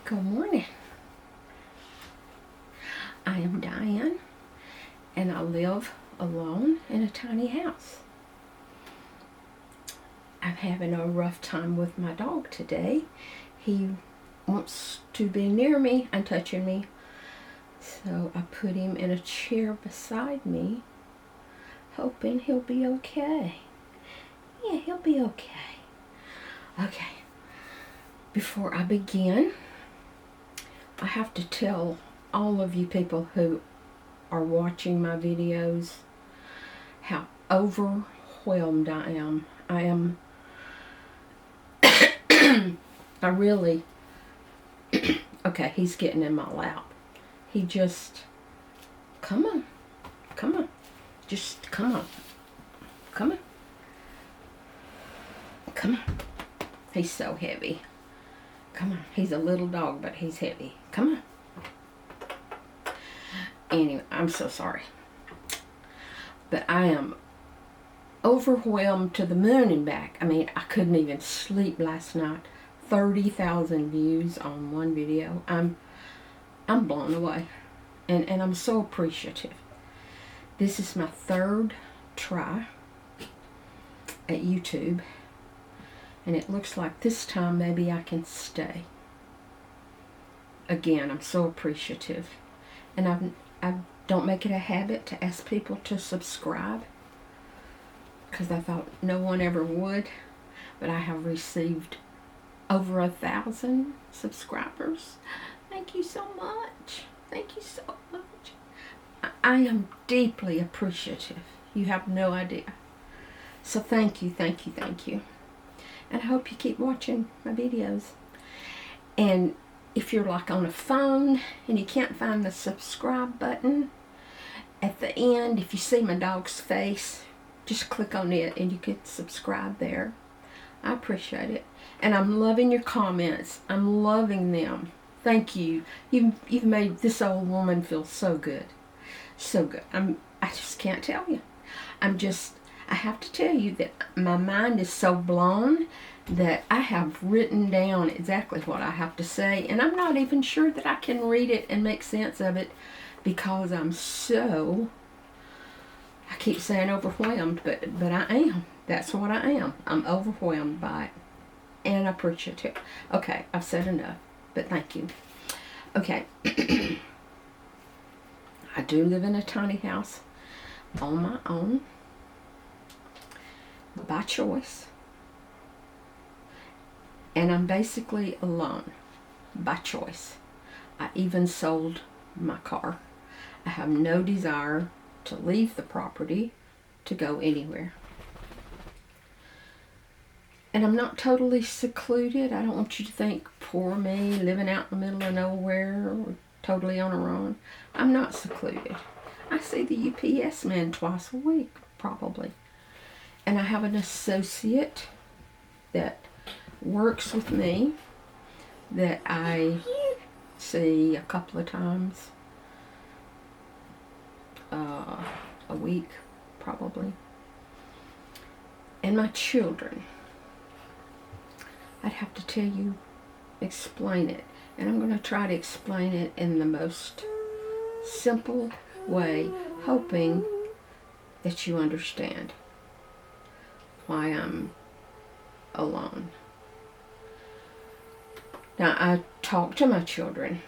Good morning. I am Diane, and I live alone in a tiny house. I'm having a rough time with my dog today. He wants to be near me and touching me, so I put him in a chair beside me, hoping he'll be okay. Yeah, he'll be okay. Okay, before I begin, I have to tell all of you people who are watching my videos how overwhelmed I am. I really, okay, he's getting in my lap. He just, come on, just come on, come on. He's so heavy. Come on, he's a little dog, but he's heavy. Come on. Anyway, I'm so sorry. But I am overwhelmed to the moon and back. I mean, I couldn't even sleep last night. 30,000 views on one video. I'm blown away. And I'm so appreciative. This is my third try at YouTube. And it looks like this time maybe I can stay. Again, I'm so appreciative. And I don't make it a habit to ask people to subscribe, because I thought no one ever would. But I have received over 1,000 subscribers. Thank you so much. Thank you so much. I am deeply appreciative. You have no idea. So thank you, thank you, thank you. And I hope you keep watching my videos. And if you're like on a phone and you can't find the subscribe button, at the end, if you see my dog's face, just click on it and you can subscribe there. I appreciate it. And I'm loving your comments. I'm loving them. Thank you. You've made this old woman feel so good. So good. I just can't tell you. I have to tell you that my mind is so blown that I have written down exactly what I have to say, and I'm not even sure that I can read it and make sense of it, because I keep saying overwhelmed, but I am. That's what I am. I'm overwhelmed by it, and appreciative. Okay, I've said enough, but thank you. Okay. I do live in a tiny house on my own, by choice, and I'm basically alone by choice. I even sold my car. I have no desire to leave the property to go anywhere. And I'm not totally secluded. I don't want you to think, poor me, living out in the middle of nowhere, or totally on her own. I'm not secluded. I see the UPS man twice a week, probably. And I have an associate that works with me that I see a couple of times a week, probably. And my children, I'd have to tell you, explain it. And I'm going to try to explain it in the most simple way, hoping that you understand why I'm alone. Now, I talk to my children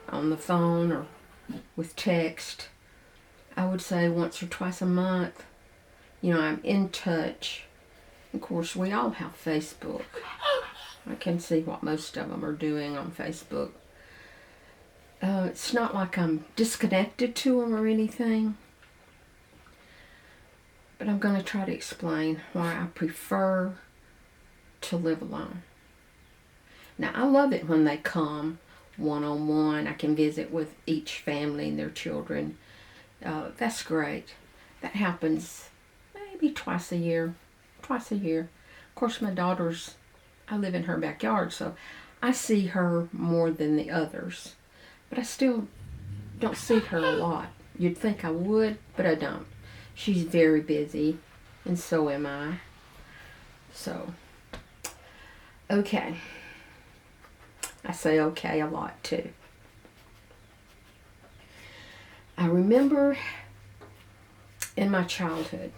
on the phone or with text. I would say once or twice a month. You know, I'm in touch. Of course, we all have Facebook. I can see what most of them are doing on Facebook. It's not like I'm disconnected to them or anything. But I'm going to try to explain why I prefer to live alone. Now, I love it when they come one-on-one. I can visit with each family and their children. That's great. That happens maybe twice a year. Of course, my daughter's, I live in her backyard, so I see her more than the others. But I still don't see her a lot. You'd think I would, but I don't. She's very busy, and so am I. So, okay. I I say okay a lot too. I remember in my childhood,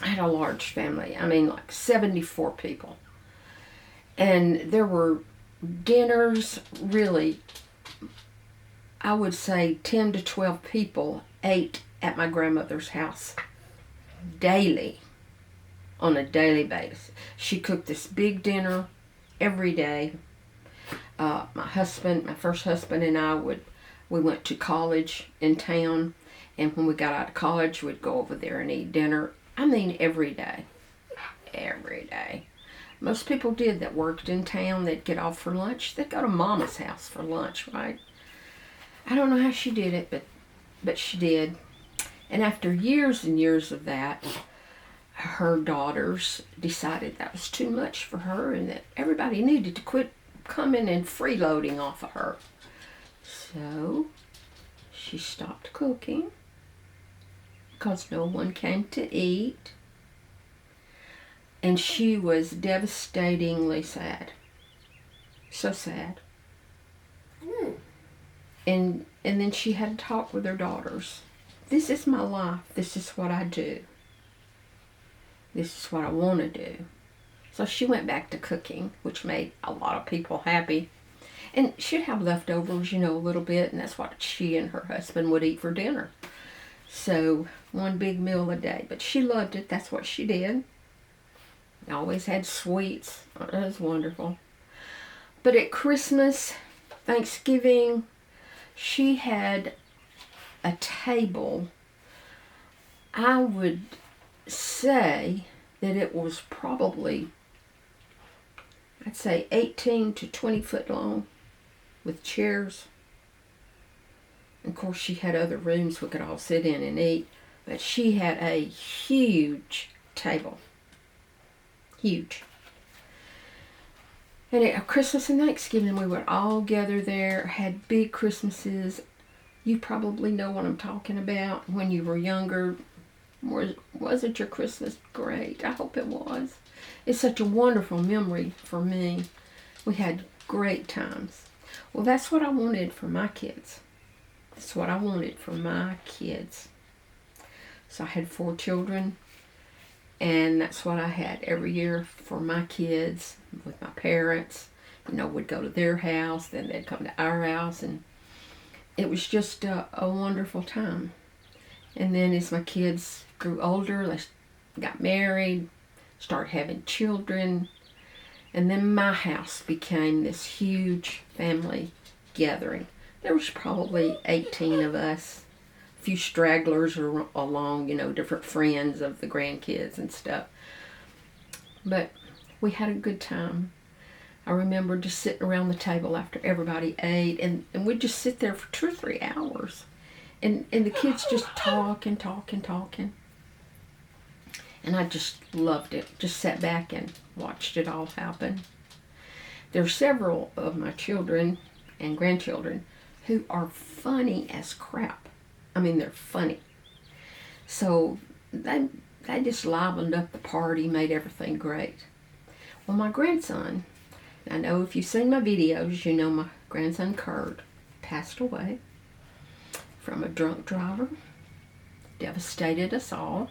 I had a large family. I mean, like 74 people. And there were dinners, really, I would say 10 to 12 people ate at my grandmother's house daily, on a daily basis. She cooked this big dinner every day. My first husband and I we went to college in town, and when we got out of college, we'd go over there and eat dinner. I mean, every day. Every day. Most people did that worked in town. They'd get off for lunch. They'd go to Mama's house for lunch, right? I don't know how she did it, but she did. And after years and years of that, her daughters decided that was too much for her and that everybody needed to quit coming and freeloading off of her. So she stopped cooking because no one came to eat. And she was devastatingly sad. So sad. And then she had to talk with her daughters. This is my life. This is what I do. This is what I want to do. So she went back to cooking, which made a lot of people happy. And she'd have leftovers, a little bit, and that's what she and her husband would eat for dinner. So one big meal a day. But she loved it. That's what she did. Always had sweets. It was wonderful. But at Christmas, Thanksgiving, she had a table. I would say that it was probably, I'd say 18 to 20 foot long with chairs. And of course, she had other rooms we could all sit in and eat. But she had a huge table. Huge. And at Christmas and Thanksgiving, we would all gather there, had big Christmases. You probably know what I'm talking about. When you were younger, wasn't your Christmas great? I hope it was. It's such a wonderful memory for me. We had great times. Well, that's what I wanted for my kids. That's what I wanted for my kids. So I had 4 children. And that's what I had every year for my kids with my parents. We'd go to their house, then they'd come to our house, and it was just a wonderful time. And then as my kids grew older, they got married, started having children, and then my house became this huge family gathering. There was probably 18 of us. Few stragglers along, different friends of the grandkids and stuff. But we had a good time. I remember just sitting around the table after everybody ate, and we'd just sit there for 2 or 3 hours. And the kids just talking. And I just loved it. Just sat back and watched it all happen. There are several of my children and grandchildren who are funny as crap. I mean, they're funny. So they just livened up the party, made everything great. Well, my grandson, I know if you've seen my videos, you know my grandson Kurt passed away from a drunk driver. Devastated us all.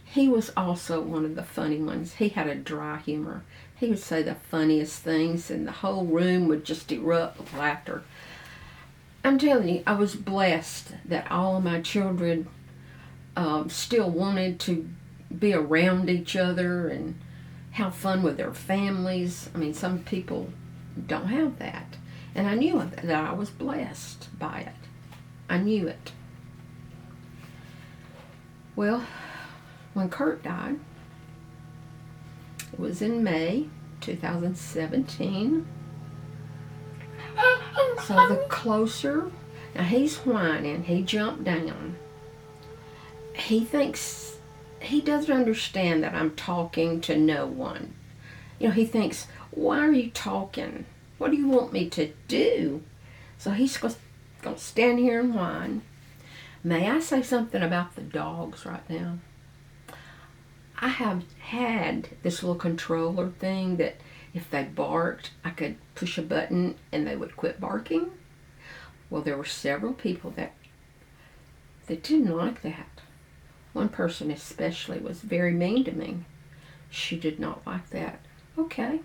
He was also one of the funny ones. He had a dry humor. He would say the funniest things, and the whole room would just erupt with laughter. I'm telling you, I was blessed that all of my children still wanted to be around each other and have fun with their families. I mean, some people don't have that. And I knew that I was blessed by it. I knew it. Well, when Kurt died, it was in May 2017. So the closer, now he's whining, he jumped down. He thinks, he doesn't understand that I'm talking to no one. He thinks, why are you talking? What do you want me to do? So he's going to stand here and whine. May I say something about the dogs right now? I have had this little controller thing that If they barked, I could push a button and they would quit barking. Well, there were several people that didn't like that. One person especially was very mean to me. She did not like that. Okay,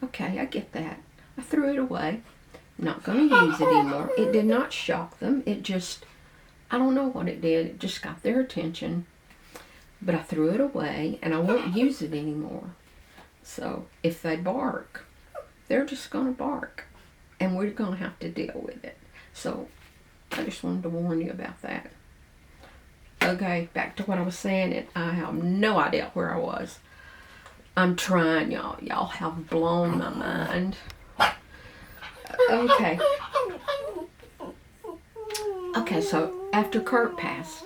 I get that. I threw it away. Not going to use it anymore. It did not shock them. It just, I don't know what it did. It just got their attention. But I threw it away and I won't use it anymore. So if they bark, they're just going to bark. And we're going to have to deal with it. So I just wanted to warn you about that. Okay, back to what I was saying. And I have no idea where I was. I'm trying, y'all. Y'all have blown my mind. Okay. Okay, so after Kurt passed,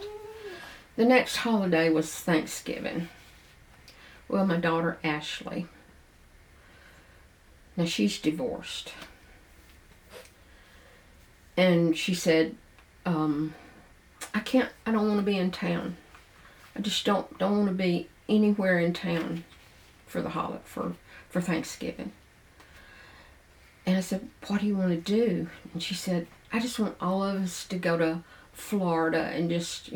the next holiday was Thanksgiving. Well, my daughter Ashley, now she's divorced. And she said, I don't want to be in town. I just don't want to be anywhere in town for the holiday, for Thanksgiving. And I said, what do you want to do? And she said, I just want all of us to go to Florida and just,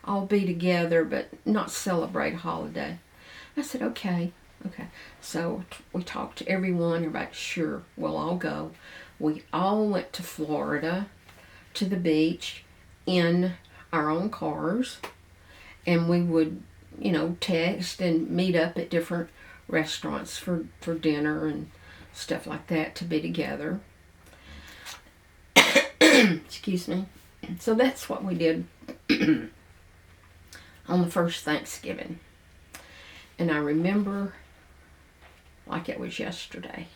all be together, but not celebrate a holiday. I said, okay. So we talked to everyone. Everybody, sure, we'll all go. We all went to Florida, to the beach, in our own cars. And we would, text and meet up at different restaurants for dinner and stuff like that to be together. Excuse me. So that's what we did on the first Thanksgiving. And I remember like it was yesterday.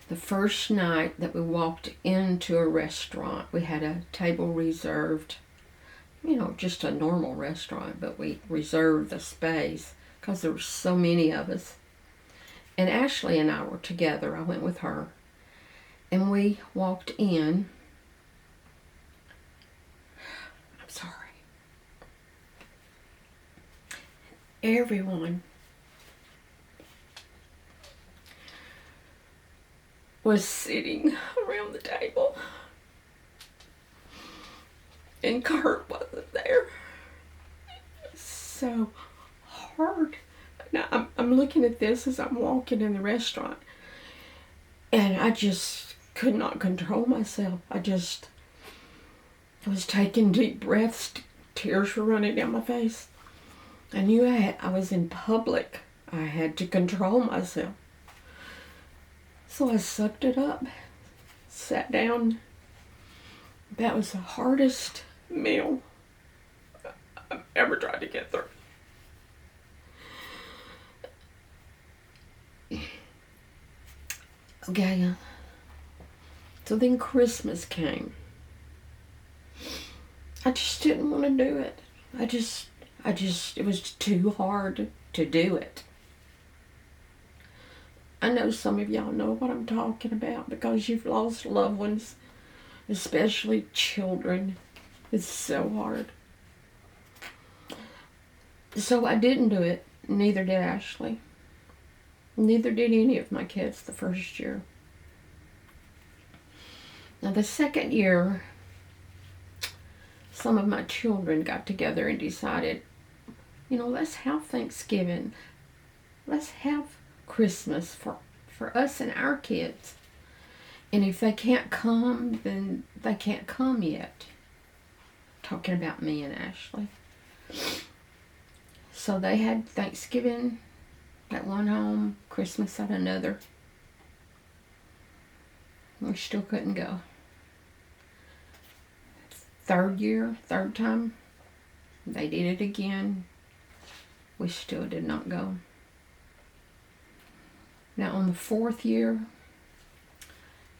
The first night that we walked into a restaurant, we had a table reserved, just a normal restaurant, but we reserved the space because there were so many of us. And Ashley and I were together. I went with her. And we walked in. I'm sorry. Everyone was sitting around the table. And Kurt wasn't there. So hard. Now, I'm looking at this as I'm walking in the restaurant. And I just could not control myself. I was taking deep breaths. Tears were running down my face. I knew I was in public. I had to control myself. So I sucked it up. Sat down. That was the hardest meal I've ever tried to get through. Okay, so then Christmas came. I just didn't want to do it. It was too hard to do it. I know some of y'all know what I'm talking about because you've lost loved ones, especially children. It's so hard. So I didn't do it. Neither did Ashley. Neither did any of my kids the first year. Now the second year, some of my children got together and decided, let's have Thanksgiving. Let's have Christmas for us and our kids. And if they can't come, then they can't come yet. Talking about me and Ashley. So they had Thanksgiving at one home, Christmas at another. We still couldn't go. Third time, they did it again. We still did not go. Now on the fourth year,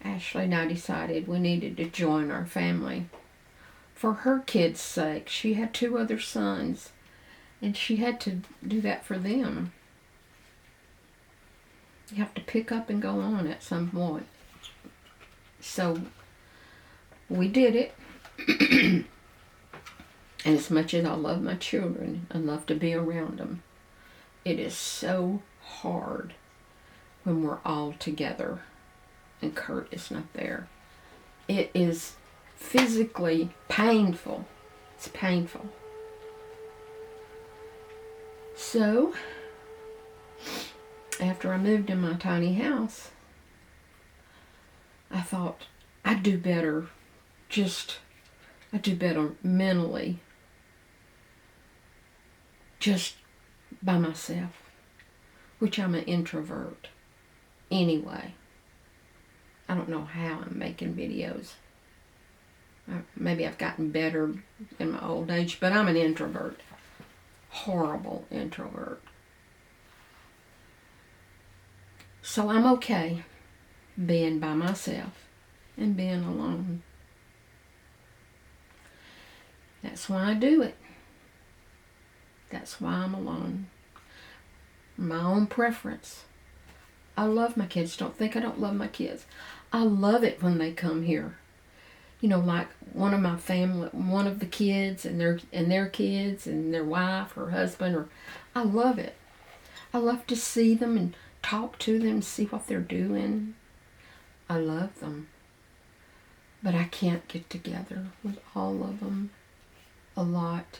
Ashley and I decided we needed to join our family. For her kids' sake, she had 2 other sons, and she had to do that for them. You have to pick up and go on at some point. So we did it. And as much as I love my children, I love to be around them, it is so hard when we're all together and Kurt is not there. It is physically painful. It's painful. So, after I moved in my tiny house, I thought I'd do better mentally just by myself, which I'm an introvert anyway. I don't know how I'm making videos. Maybe I've gotten better in my old age, but I'm an introvert. Horrible introvert. So I'm okay being by myself and being alone. That's why I do it. That's why I'm alone. My own preference. I love my kids. Don't think I don't love my kids. I love it when they come here. You know, like one of my family, one of the kids and their kids and their wife or husband, or I love it. I love to see them and talk to them, see what they're doing. I love them. But I can't get together with all of them a lot.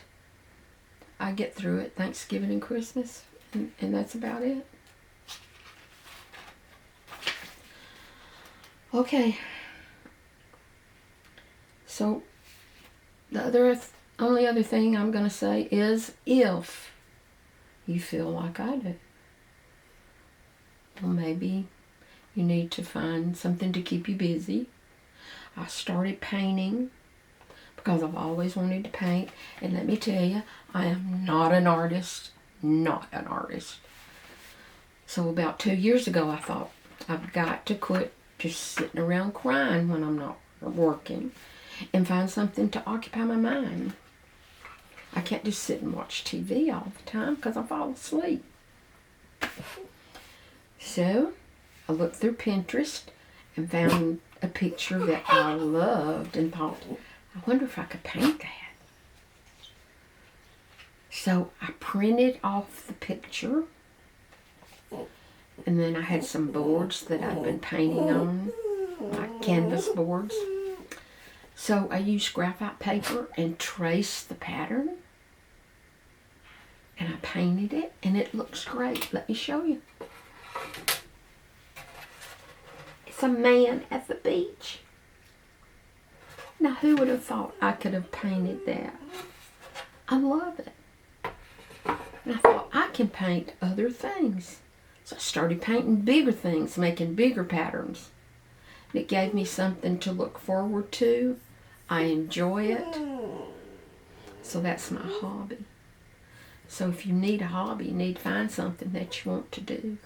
I get through it Thanksgiving and Christmas, and that's about it. Okay. So, the only other thing I'm going to say is, if you feel like I do, well, maybe you need to find something to keep you busy. I started painting because I've always wanted to paint. And let me tell you, I am not an artist. Not an artist. So about 2 years ago, I thought, I've got to quit just sitting around crying when I'm not working and find something to occupy my mind. I can't just sit and watch TV all the time because I fall asleep. So I looked through Pinterest and found a picture that I loved and thought, I wonder if I could paint that. So I printed off the picture, and then I had some boards that I'd been painting on, like canvas boards. So I used graphite paper and traced the pattern, and I painted it, and it looks great. Let me show you. It's a man at the beach. Now, who would have thought I could have painted that? I love it. And I thought, I can paint other things. So I started painting bigger things, making bigger patterns. And it gave me something to look forward to. I enjoy it. So that's my hobby. So if you need a hobby, you need to find something that you want to do.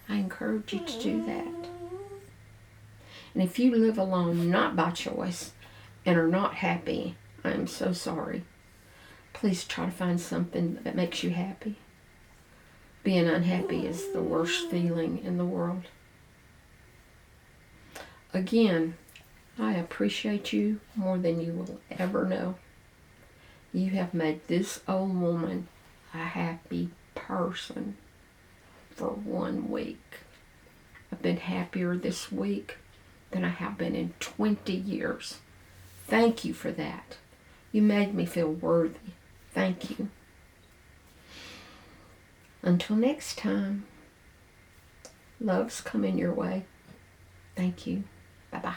I encourage you to do that. And if you live alone, not by choice, and are not happy, I am so sorry. Please try to find something that makes you happy. Being unhappy is the worst feeling in the world. Again, I appreciate you more than you will ever know. You have made this old woman a happy person for 1 week. I've been happier this week than I have been in 20 years. Thank you for that. You made me feel worthy. Thank you. Until next time, love's coming your way. Thank you. Bye-bye.